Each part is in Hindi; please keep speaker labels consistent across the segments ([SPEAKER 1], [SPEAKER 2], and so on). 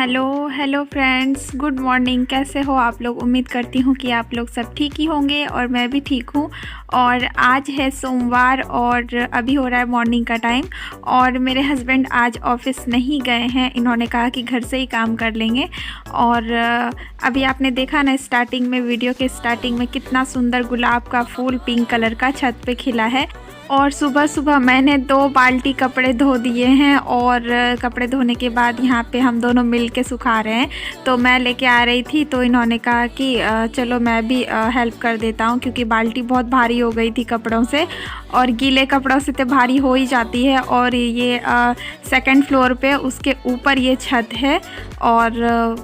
[SPEAKER 1] Hello friends, good morning. कैसे हो आप लोग? उम्मीद करती हूँ कि आप लोग सब ठीक ही होंगे और मैं भी ठीक हूँ। और आज है सोमवार और अभी हो रहा है मॉर्निंग का टाइम और मेरे हस्बैंड आज ऑफिस नहीं गए हैं। इन्होंने कहा कि घर से ही काम कर लेंगे। और अभी आपने देखा ना स्टार्टिंग में, वीडियो के स्टार्टिंग में, कितना सुंदर गुलाब का फूल पिंक कलर का छत पे खिला है। और सुबह सुबह मैंने 2 बाल्टी कपड़े धो दिए हैं और कपड़े धोने के बाद यहाँ पे हम दोनों मिल के सुखा रहे हैं। तो मैं लेके आ रही थी तो इन्होंने कहा कि चलो मैं भी हेल्प कर देता हूँ, क्योंकि बाल्टी बहुत भारी हो गई थी कपड़ों से और गीले कपड़ों से तो भारी हो ही जाती है। और ये सेकंड फ्लोर पे, उसके ऊपर ये छत है और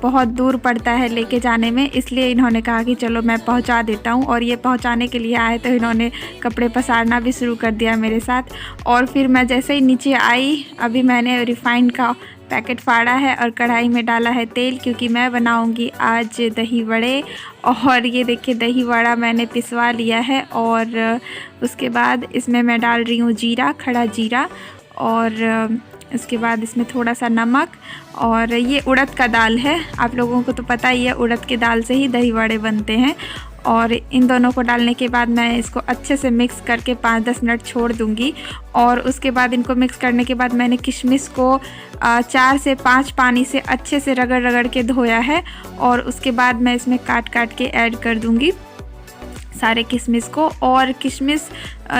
[SPEAKER 1] बहुत दूर पड़ता है लेके जाने में, इसलिए इन्होंने कहा कि चलो मैं पहुंचा देता हूं। और ये पहुंचाने के लिए आए तो इन्होंने कपड़े पसारना भी शुरू कर दिया मेरे साथ। और फिर मैं जैसे ही नीचे आई, अभी मैंने रिफाइंड का पैकेट फाड़ा है और कढ़ाई में डाला है तेल, क्योंकि मैं बनाऊंगी आज दही वड़े। और ये देखिए दही वड़ा मैंने पिसवा लिया है और उसके बाद इसमें मैं डाल रही हूँ जीरा, खड़ा जीरा, और इसके बाद इसमें थोड़ा सा नमक। और ये उड़द का दाल है, आप लोगों को तो पता ही है उड़द के दाल से ही दही वड़े बनते हैं। और इन दोनों को डालने के बाद मैं इसको अच्छे से मिक्स करके 5-10 मिनट छोड़ दूंगी। और उसके बाद इनको मिक्स करने के बाद मैंने किशमिश को 4 से 5 पानी से अच्छे से रगड़ रगड़ के धोया है। और उसके बाद मैं इसमें काट काट के ऐड कर दूंगी सारे किशमिश को। और किशमिश,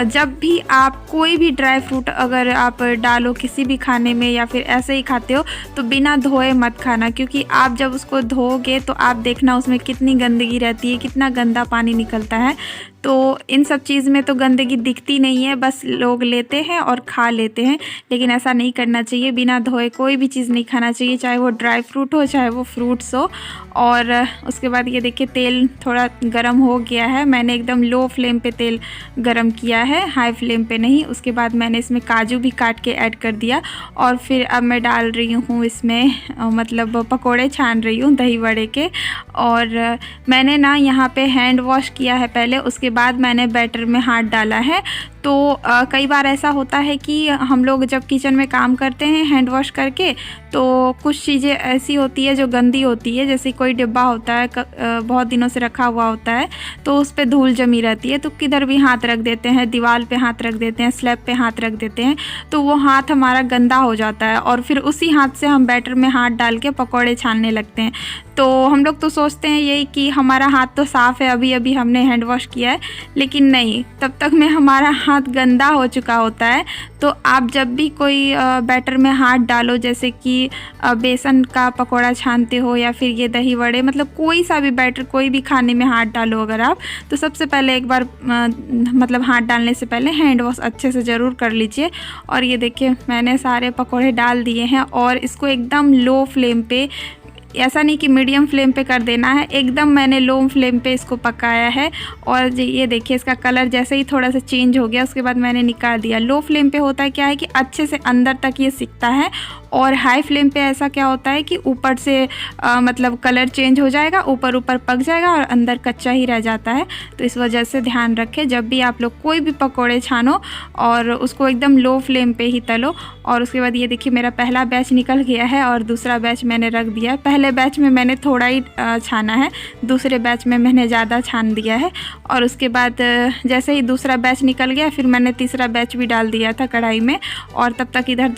[SPEAKER 1] जब भी आप कोई भी ड्राई फ्रूट अगर आप डालो किसी भी खाने में या फिर ऐसे ही खाते हो तो बिना धोए मत खाना, क्योंकि आप जब उसको धोओगे तो आप देखना उसमें कितनी गंदगी रहती है, कितना गंदा पानी निकलता है। तो इन सब चीज़ में तो गंदगी दिखती नहीं है, बस लोग लेते हैं और खा लेते हैं, लेकिन ऐसा नहीं करना चाहिए। बिना धोए कोई भी चीज़ नहीं खाना चाहिए, चाहे वो ड्राई फ्रूट हो चाहे वो फ्रूट्स हो। और उसके बाद ये देखिए तेल थोड़ा गरम हो गया है, मैंने एकदम लो फ्लेम पे तेल गरम किया है, हाई फ्लेम पे नहीं। उसके बाद मैंने इसमें काजू भी काट के ऐड कर दिया। और फिर अब मैं डाल रही हूँ इसमें मतलब पकोड़े छान रही हूँ दही वड़े के। और मैंने ना यहाँ पे हैंड वॉश किया है पहले, उसके बाद मैंने बैटर में हाथ डाला है। तो कई बार ऐसा होता है कि हम लोग जब किचन में काम करते हैं हैंड वॉश करके, तो कुछ चीज़ें ऐसी होती है जो गंदी होती है, जैसे कोई डिब्बा होता है बहुत दिनों से रखा हुआ होता है तो उस पर धूल जमी रहती है, तो किधर भी हाथ रख देते हैं, दीवार पे हाथ रख देते हैं, स्लैब पे हाथ रख देते हैं, तो वो हाथ हमारा गंदा हो जाता है और फिर उसी हाथ से हम बैटर में हाथ डाल के पकौड़े छानने लगते हैं। तो हम लोग तो सोचते हैं यही कि हमारा हाथ तो साफ़ है, अभी अभी हमने हैंड वॉश किया है, लेकिन नहीं, तब तक में हमारा हाथ गंदा हो चुका होता है। तो आप जब भी कोई बैटर में हाथ डालो, जैसे कि बेसन का पकौड़ा छानते हो या फिर ये दही वड़े, मतलब कोई सा भी बैटर, कोई भी खाने में हाथ डालो अगर आप, तो सबसे पहले एक बार मतलब हाथ डालने से पहले हैंड वॉश अच्छे से ज़रूर कर लीजिए। और ये देखिए मैंने सारे पकौड़े डाल दिए हैं और इसको एकदम लो फ्लेम पे, ऐसा नहीं कि मीडियम फ्लेम पे कर देना है, एकदम मैंने लो फ्लेम पे इसको पकाया है। और ये देखिए इसका कलर जैसे ही थोड़ा सा चेंज हो गया उसके बाद मैंने निकाल दिया। लो फ्लेम पे होता है क्या है कि अच्छे से अंदर तक ये सिकता है, और हाई फ्लेम पे ऐसा क्या होता है कि ऊपर से मतलब कलर चेंज हो जाएगा, ऊपर ऊपर पक जाएगा और अंदर कच्चा ही रह जाता है। तो इस वजह से ध्यान रखें जब भी आप लोग कोई भी पकोड़े छानो और उसको एकदम लो फ्लेम पे ही तलो। और उसके बाद ये देखिए मेरा पहला बैच निकल गया है और दूसरा बैच मैंने रख दिया। पहले बैच में मैंने थोड़ा ही छाना है, दूसरे बैच में मैंने ज़्यादा छान दिया है। और उसके बाद जैसे ही दूसरा बैच निकल गया फिर मैंने तीसरा बैच भी डाल दिया था कढ़ाई में। और तब तक इधर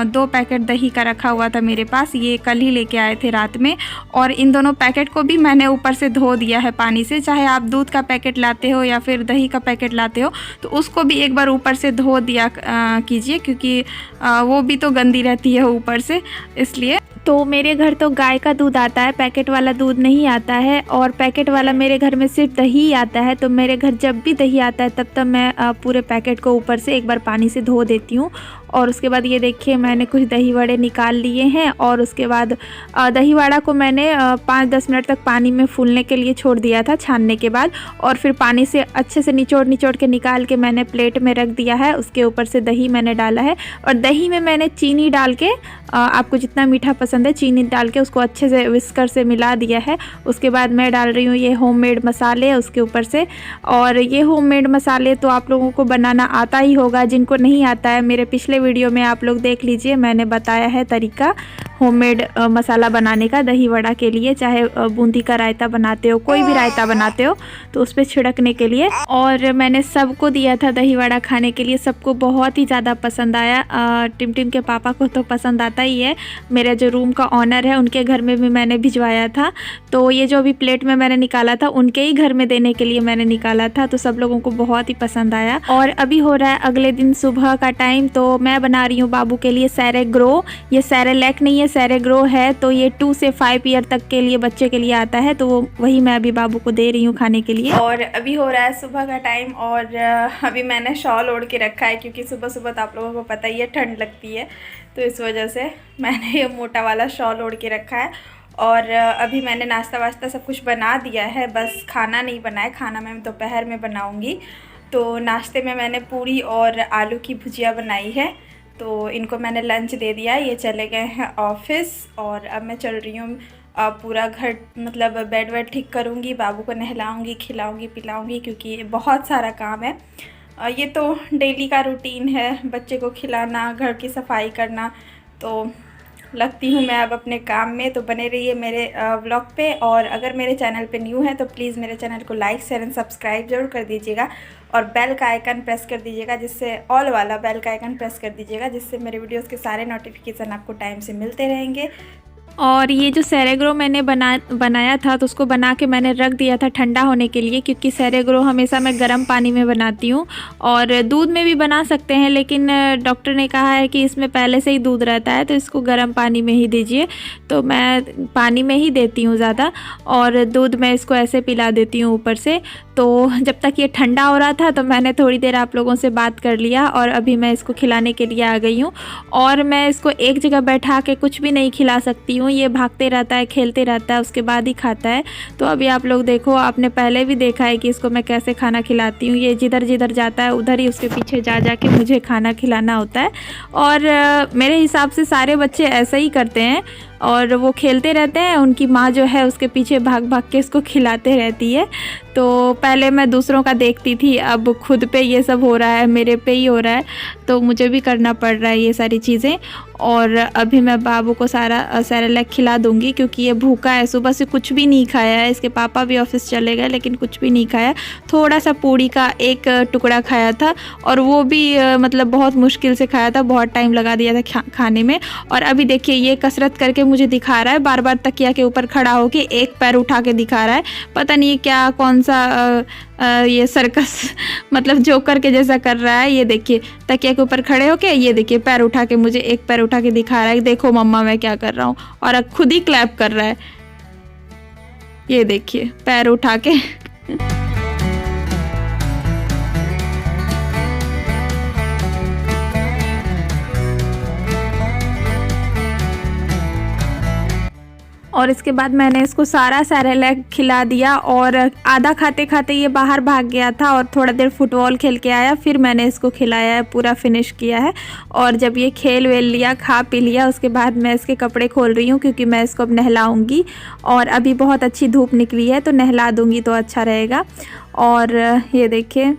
[SPEAKER 1] दो पैकेट दही का रखा हुआ था मेरे पास, ये कल ही लेके आए थे रात में। और इन दोनों पैकेट को भी मैंने ऊपर से धो दिया है पानी से। चाहे आप दूध का पैकेट लाते हो या फिर दही का पैकेट लाते हो तो उसको भी एक बार ऊपर से धो दिया कीजिए, क्योंकि वो भी तो गंदी रहती है ऊपर से, इसलिए। तो मेरे घर तो गाय का दूध आता है, पैकेट वाला दूध नहीं आता है, और पैकेट वाला मेरे घर में सिर्फ दही आता है। तो मेरे घर जब भी दही आता है तब मैं पूरे पैकेट को ऊपर से एक बार पानी से धो देती हूँ। और उसके बाद ये देखिए मैंने कुछ दही वड़े निकाल लिए हैं। और उसके बाद दही वड़ा को मैंने 5-10 मिनट तक पानी में फूलने के लिए छोड़ दिया था छानने के बाद, और फिर पानी से अच्छे से निचोड़ के निकाल के मैंने प्लेट में रख दिया है। उसके ऊपर से दही मैंने डाला है और दही में मैंने चीनी डाल के, आपको जितना मीठा पसंद है चीनी डाल के उसको अच्छे से विस्कर से मिला दिया है। उसके बाद मैं डाल रही हूँ ये होममेड मसाले उसके ऊपर से। और ये होममेड मसाले तो आप लोगों को बनाना आता ही होगा, जिनको नहीं आता है मेरे पिछले वीडियो में आप लोग देख लीजिए, मैंने बताया है तरीका। होममेड मसाला बनाने का दही वड़ा के लिए, चाहे बूंदी का रायता बनाते हो, कोई भी रायता बनाते हो तो उस पर छिड़कने के लिए। और मैंने सबको दिया था दही वड़ा खाने के लिए, सबको बहुत ही ज़्यादा पसंद आया। टिमटिम के पापा को तो पसंद आता ही है, मेरा जो रूम का ऑनर है उनके घर में भी मैंने भिजवाया था। तो ये जो अभी प्लेट में मैंने निकाला था उनके ही घर में देने के लिए मैंने निकाला था, तो सब लोगों को बहुत ही पसंद आया। और अभी हो रहा है अगले दिन सुबह का टाइम, तो मैं बना रही हूँ बाबू के लिए सेरेग्रो। ये सेरेलैक नहीं है, सेरेग्रो है। तो ये 2 से 5 ईयर तक के लिए बच्चे के लिए आता है, तो वही मैं अभी बाबू को दे रही हूँ खाने के लिए। और अभी हो रहा है सुबह का टाइम और अभी मैंने शॉल ओढ़ के रखा है, क्योंकि सुबह सुबह तो आप लोगों को पता ही है ठंड लगती है, तो इस वजह से मैंने ये मोटा वाला शॉल ओढ़ के रखा है। और अभी मैंने नाश्ता वास्ता सब कुछ बना दिया है, बस खाना नहीं बनाया, खाना मैं दोपहर में बनाऊंगी। तो नाश्ते में मैंने पूरी और आलू की भुजिया बनाई है, तो इनको मैंने लंच दे दिया। ये चले गए हैं ऑफिस और अब मैं चल रही हूँ पूरा घर, मतलब बेड वेड ठीक करूँगी, बाबू को नहलाऊँगी, खिलाऊँगी, पिलाऊँगी, क्योंकि बहुत सारा काम है। ये तो डेली का रूटीन है, बच्चे को खिलाना, घर की सफाई करना। तो लगती हूँ मैं अब अपने काम में। तो बने रहिए मेरे व्लॉग पे, और अगर मेरे चैनल पे न्यू है तो प्लीज़ मेरे चैनल को लाइक शेयर एंड सब्सक्राइब जरूर कर दीजिएगा, और बेल का आइकन प्रेस कर दीजिएगा, जिससे ऑल वाला बेल का आइकन प्रेस कर दीजिएगा, जिससे मेरे वीडियोस के सारे नोटिफिकेशन आपको टाइम से मिलते रहेंगे। और ये जो सेरेग्रो मैंने बनाया था, तो उसको बना के मैंने रख दिया था ठंडा होने के लिए, क्योंकि सेरेग्रो हमेशा मैं गर्म पानी में बनाती हूँ, और दूध में भी बना सकते हैं, लेकिन डॉक्टर ने कहा है कि इसमें पहले से ही दूध रहता है, तो इसको गर्म पानी में ही दीजिए। तो मैं पानी में ही देती हूँ ज़्यादा, और दूध में इसको ऐसे पिला देती हूँ ऊपर से। तो जब तक ये ठंडा हो रहा था तो मैंने थोड़ी देर आप लोगों से बात कर लिया, और अभी मैं इसको खिलाने के लिए आ गई हूँ। और मैं इसको एक जगह बैठा के कुछ भी नहीं खिला सकती हूँ, ये भागते रहता है, खेलते रहता है, उसके बाद ही खाता है। तो अभी आप लोग देखो, आपने पहले भी देखा है कि इसको मैं कैसे खाना खिलाती हूँ। ये जिधर जिधर जाता है उधर ही उसके पीछे जा जा के मुझे खाना खिलाना होता है। और मेरे हिसाब से सारे बच्चे ऐसा ही करते हैं, और वो खेलते रहते हैं, उनकी माँ जो है उसके पीछे भाग भाग के इसको खिलाते रहती है। तो पहले मैं दूसरों का देखती थी, अब खुद पे ये सब हो रहा है, मेरे पे ही हो रहा है, तो मुझे भी करना पड़ रहा है ये सारी चीज़ें। और अभी मैं बाबू को सारा सेरेलैक खिला दूंगी, क्योंकि ये भूखा है, सुबह से कुछ भी नहीं खाया है। इसके पापा भी ऑफिस चले गए, लेकिन कुछ भी नहीं खाया। थोड़ा सा पूड़ी का एक टुकड़ा खाया था, और वो भी मतलब बहुत मुश्किल से खाया था, बहुत टाइम लगा दिया था खाने में। और अभी देखिए ये कसरत करके मुझे दिखा रहा है, बार बार तकिया के ऊपर खड़ा होके एक पैर उठा के दिखा रहा है। पता नहीं क्या कौन सा ये सर्कस मतलब जोकर के जैसा कर रहा है। ये देखिए तकिया के ऊपर खड़े होके, ये देखिए पैर उठा के, मुझे एक पैर उठा के दिखा रहा है, देखो मम्मा मैं क्या कर रहा हूँ, और अब खुद ही क्लैप कर रहा है। ये देखिए पैर उठा के और इसके बाद मैंने इसको सारा सेरेलैक खिला दिया, और आधा खाते खाते ये बाहर भाग गया था और थोड़ा देर फुटबॉल खेल के आया, फिर मैंने इसको खिलाया है, पूरा फिनिश किया है। और जब ये खेल वेल लिया, खा पी लिया, उसके बाद मैं इसके कपड़े खोल रही हूँ, क्योंकि मैं इसको अब नहलाऊँगी, और अभी बहुत अच्छी धूप निकली है तो नहला दूँगी तो अच्छा रहेगा। और ये देखिए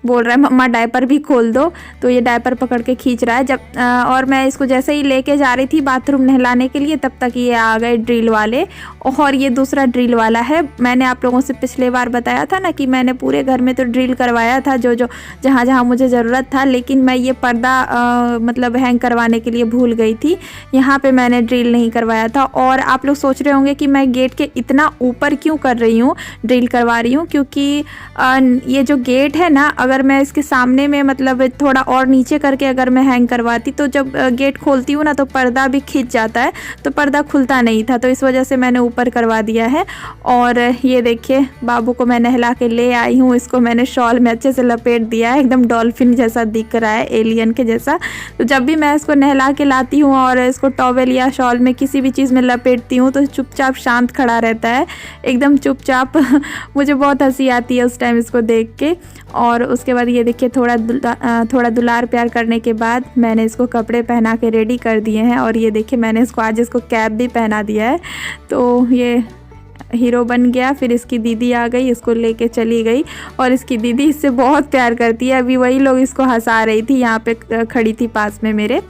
[SPEAKER 1] बोल रहा है मम्मा डायपर भी खोल दो, तो ये डायपर पकड़ के खींच रहा है। और मैं इसको जैसे ही लेके जा रही थी बाथरूम नहलाने के लिए, तब तक ये आ गए ड्रिल वाले, और ये दूसरा ड्रिल वाला है। मैंने आप लोगों से पिछले बार बताया था ना कि मैंने पूरे घर में तो ड्रिल करवाया था, जो जहाँ जहाँ मुझे ज़रूरत था, लेकिन मैं ये पर्दा मतलब हैंग करवाने के लिए भूल गई थी, यहाँ पर मैंने ड्रिल नहीं करवाया था। और आप लोग सोच रहे होंगे कि मैं गेट के इतना ऊपर क्यों कर रही हूँ, ड्रिल करवा रही हूँ, क्योंकि ये जो गेट है ना, अगर मैं इसके सामने में मतलब थोड़ा और नीचे करके अगर मैं हैंग करवाती, तो जब गेट खोलती हूँ ना तो पर्दा भी खींच जाता है, तो पर्दा खुलता नहीं था, तो इस वजह से मैंने ऊपर करवा दिया है। और ये देखिए बाबू को मैं नहला के ले आई हूँ, इसको मैंने शॉल में अच्छे से लपेट दिया है, एकदम डॉल्फिन जैसा दिख रहा है, एलियन के जैसा। तो जब भी मैं इसको नहला के लाती हूँ और इसको टॉवेल या शॉल में किसी भी चीज़ में लपेटती हूँ, तो चुपचाप शांत खड़ा रहता है, एकदम चुपचाप मुझे बहुत हंसी आती है उस टाइम इसको देख के। और उसके बाद ये देखिए थोड़ा दुलार प्यार करने के बाद मैंने इसको कपड़े पहना के रेडी कर दिए हैं। और ये देखिए मैंने आज इसको कैप भी पहना दिया है, तो ये हीरो बन गया। फिर इसकी दीदी आ गई, इसको लेके चली गई, और इसकी दीदी इससे बहुत प्यार करती है। अभी वही लोग इसको हंसा रही थी, यहाँ पे खड़ी थी पास में मेरे।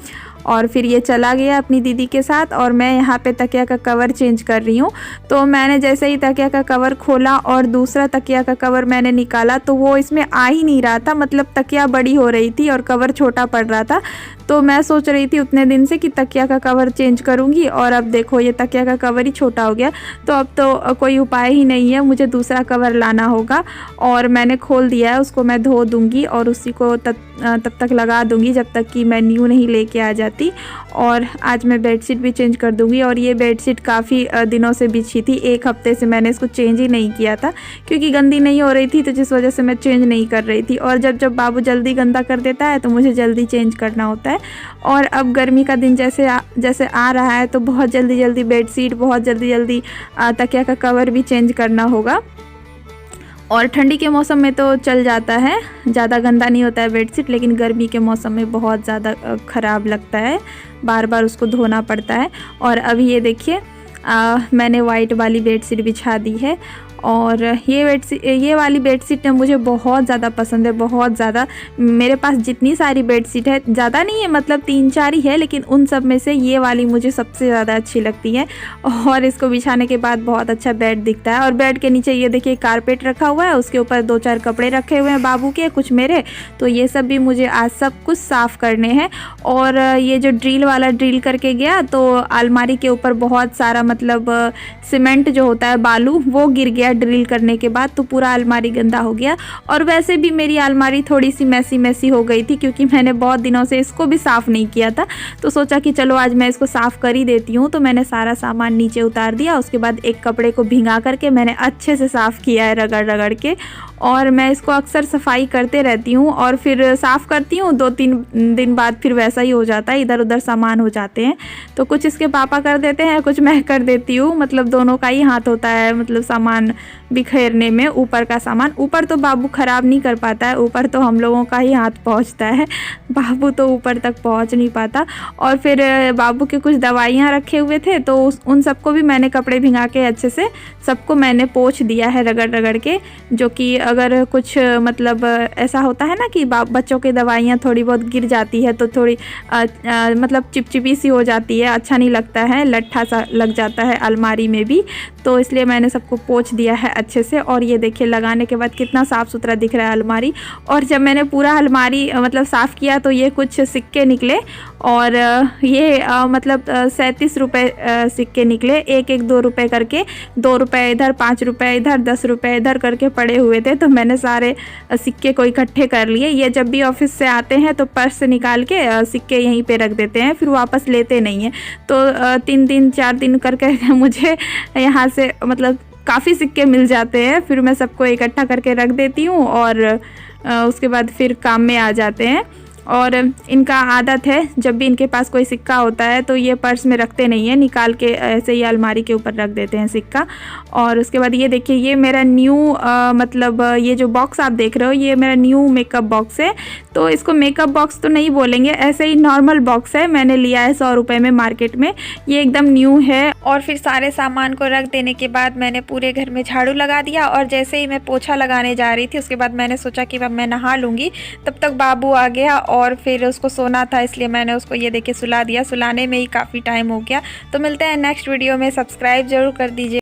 [SPEAKER 1] और फिर ये चला गया अपनी दीदी के साथ और मैं यहाँ पे तकिया का कवर चेंज कर रही हूँ। तो मैंने जैसे ही तकिया का कवर खोला और दूसरा तकिया का कवर मैंने निकाला तो वो इसमें आ ही नहीं रहा था, मतलब तकिया बड़ी हो रही थी और कवर छोटा पड़ रहा था। तो मैं सोच रही थी उतने दिन से कि तकिया का कवर चेंज करूँगी और अब देखो ये तकिया का कवर ही छोटा हो गया। तो अब तो कोई उपाय ही नहीं है, मुझे दूसरा कवर लाना होगा। और मैंने खोल दिया है, उसको मैं धो दूँगी और उसी को तब तक लगा दूँगी जब तक कि मैं न्यू नहीं लेके आ जाती। और आज मैं बेडशीट भी चेंज कर दूँगी। और ये बेडशीट काफ़ी दिनों से बिछी थी, 1 हफ्ते से मैंने इसको चेंज ही नहीं किया था क्योंकि गंदी नहीं हो रही थी, तो जिस वजह से मैं चेंज नहीं कर रही थी। और जब बाबू जल्दी गंदा कर देता है तो मुझे जल्दी चेंज करना होता है। और अब गर्मी का दिन जैसे आ रहा है तो बहुत जल्दी बेडशीट, बहुत जल्दी तकिया का कवर भी चेंज करना होगा। और ठंडी के मौसम में तो चल जाता है, ज़्यादा गंदा नहीं होता है बेडशीट, लेकिन गर्मी के मौसम में बहुत ज़्यादा ख़राब लगता है, बार बार उसको धोना पड़ता है। और अभी ये देखिए मैंने वाइट वाली बेडशीट बिछा दी है। और ये वाली बेडशीट मुझे बहुत ज़्यादा पसंद है, बहुत ज़्यादा। मेरे पास जितनी सारी बेडशीट है, ज़्यादा नहीं है, मतलब 3-4 ही है, लेकिन उन सब में से ये वाली मुझे सबसे ज़्यादा अच्छी लगती है। और इसको बिछाने के बाद बहुत अच्छा बेड दिखता है। और बेड के नीचे ये देखिए कारपेट रखा हुआ है, उसके ऊपर 2-4 कपड़े रखे हुए हैं बाबू के, कुछ मेरे। तो ये सब भी मुझे आज सब कुछ साफ़ करने हैं। और ये जो ड्रिल वाला ड्रिल करके गया तो अलमारी के ऊपर बहुत सारा, मतलब सीमेंट जो होता है, बालू, वो गिर गया ड्रिल करने के बाद, तो पूरा अलमारी गंदा हो गया। और वैसे भी मेरी अलमारी थोड़ी सी मैसी हो गई थी क्योंकि मैंने बहुत दिनों से इसको भी साफ़ नहीं किया था। तो सोचा कि चलो आज मैं इसको साफ़ कर ही देती हूँ। तो मैंने सारा सामान नीचे उतार दिया, उसके बाद एक कपड़े को भिंगा करके मैंने अच्छे से साफ़ किया है रगड़ के। और मैं इसको अक्सर सफाई करते रहती हूँ और फिर साफ़ करती हूँ, 2-3 दिन बाद फिर वैसा ही हो जाता है, इधर उधर सामान हो जाते हैं। तो कुछ इसके पापा कर देते हैं, कुछ मैं कर देती हूँ, मतलब दोनों का ही हाथ होता है, मतलब सामान बिखेरने में। ऊपर का सामान, ऊपर तो बाबू ख़राब नहीं कर पाता है, ऊपर तो हम लोगों का ही हाथ पहुँचता है, बाबू तो ऊपर तक पहुँच नहीं पाता। और फिर बाबू के कुछ दवाइयाँ रखे हुए थे तो उन सबको भी मैंने कपड़े भिंगा के अच्छे से सबको मैंने पोंछ दिया है रगड़ के। जो कि अगर कुछ मतलब ऐसा होता है ना कि बच्चों की दवाइयाँ थोड़ी बहुत गिर जाती है तो थोड़ी मतलब चिपचिपी सी हो जाती है, अच्छा नहीं लगता है, लट्ठा सा लग जाता है अलमारी में भी। तो इसलिए मैंने सबको पोंछ दिया है अच्छे से। और ये देखिए लगाने के बाद कितना साफ़ सुथरा दिख रहा है अलमारी। और जब मैंने पूरा अलमारी मतलब साफ़ किया तो ये कुछ सिक्के निकले और ये मतलब 37 रुपये सिक्के निकले, 1-1 2 रुपये करके, 2 रुपये इधर, 5 रुपये इधर, 10 रुपये इधर करके पड़े हुए थे। तो मैंने सारे सिक्के को इकट्ठे कर लिए। ये जब भी ऑफिस से आते हैं तो पर्स से निकाल के सिक्के यहीं पे रख देते हैं, फिर वापस लेते नहीं हैं। तो 3 दिन 4 दिन करके मुझे यहाँ से मतलब काफ़ी सिक्के मिल जाते हैं। फिर मैं सबको इकट्ठा करके रख देती हूँ और उसके बाद फिर काम में आ जाते हैं। और इनका आदत है जब भी इनके पास कोई सिक्का होता है तो ये पर्स में रखते नहीं है, निकाल के ऐसे ही अलमारी के ऊपर रख देते हैं सिक्का। और उसके बाद ये देखिए ये मेरा न्यू मतलब ये जो बॉक्स आप देख रहे हो ये मेरा न्यू मेकअप बॉक्स है। तो इसको मेकअप बॉक्स तो नहीं बोलेंगे, ऐसे ही नॉर्मल बॉक्स है, मैंने लिया है 100 रुपये में मार्केट में, ये एकदम न्यू है। और फिर सारे सामान को रख देने के बाद मैंने पूरे घर में झाड़ू लगा दिया। और जैसे ही मैं पोछा लगाने जा रही थी उसके बाद मैंने सोचा कि अब मैं नहा लूँगी, तब तक बाबू आ गया और फिर उसको सोना था, इसलिए मैंने उसको ये देखिए सुला दिया। सुलाने में ही काफ़ी टाइम हो गया। तो मिलते हैं नेक्स्ट वीडियो में, सब्सक्राइब जरूर कर दीजिए।